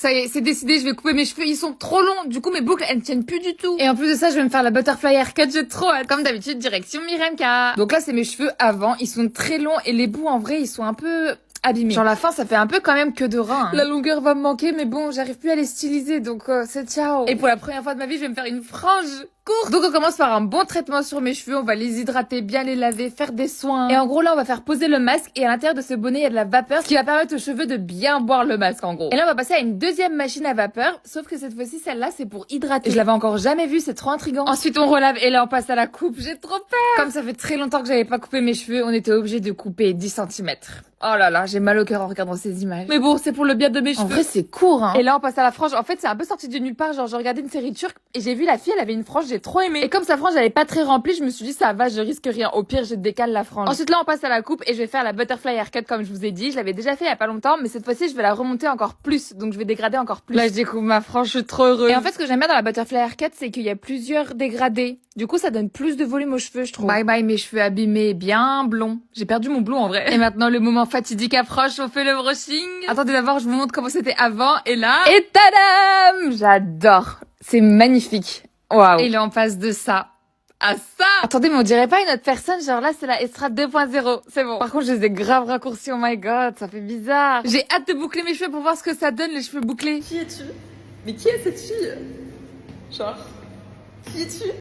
Ça y est, c'est décidé, je vais couper mes cheveux, ils sont trop longs. Du coup, mes boucles, elles ne tiennent plus du tout. Et en plus de ça, je vais me faire la butterfly haircut, j'ai trop hâte. Comme d'habitude, direction Miremka. Donc là, c'est mes cheveux avant, ils sont très longs et les bouts, en vrai, ils sont un peu abîmés. Genre la fin, ça fait un peu quand même que de rein. La longueur va me manquer, mais bon, j'arrive plus à les styliser, donc c'est ciao. Et pour la première fois de ma vie, je vais me faire une frange courte. Donc on commence par un bon traitement sur mes cheveux, on va les hydrater, bien les laver, faire des soins. Et en gros là, on va faire poser le masque et à l'intérieur de ce bonnet, il y a de la vapeur, ce qui va permettre aux cheveux de bien boire le masque en gros. Et là, on va passer à une deuxième machine à vapeur, sauf que cette fois-ci, celle-là, c'est pour hydrater. Je l'avais encore jamais vu, c'est trop intriguant. Ensuite, on relave et là, on passe à la coupe. J'ai trop peur. Comme ça fait très longtemps que j'avais pas coupé mes cheveux, on était obligé de couper 10 centimètres. Oh là là, j'ai mal au cœur en regardant ces images. Mais bon, c'est pour le bien de mes cheveux. En vrai, c'est court, hein. Et là, on passe à la frange. En fait, c'est un peu sorti de nulle part. Genre, je regardais une série turque et j'ai vu la fille, elle avait une frange, j'ai trop aimé. Et comme sa frange, elle est pas très remplie, je me suis dit, ça va, je risque rien. Au pire, je décale la frange. Ensuite, là, on passe à la coupe et je vais faire la butterfly haircut comme je vous ai dit. Je l'avais déjà fait il y a pas longtemps, mais cette fois-ci, je vais la remonter encore plus. Donc, je vais dégrader encore plus. Là, je découvre ma frange, je suis trop heureuse. Et en fait, ce que j'aime bien dans la butterfly haircut, c'est qu'il y a plusieurs dégradés. Du coup, ça donne plus de volume aux cheveux, je trouve. Bye bye, mes cheveux abîmés, bien blonds. J'ai perdu mon blond, en vrai. Et maintenant, le moment fatidique approche, on fait le brushing. Attendez d'abord, je vous montre comment c'était avant. Et là... Et tadam! J'adore. C'est magnifique. Waouh. Et là, on passe de ça à ça. Attendez, mais on dirait pas une autre personne. Genre là, c'est la Estrade 2.0. C'est bon. Par contre, je les ai grave raccourcis. Oh my god, ça fait bizarre. J'ai hâte de boucler mes cheveux pour voir ce que ça donne, les cheveux bouclés. Qui es-tu? Mais qui est cette fille? Genre, qui es-tu?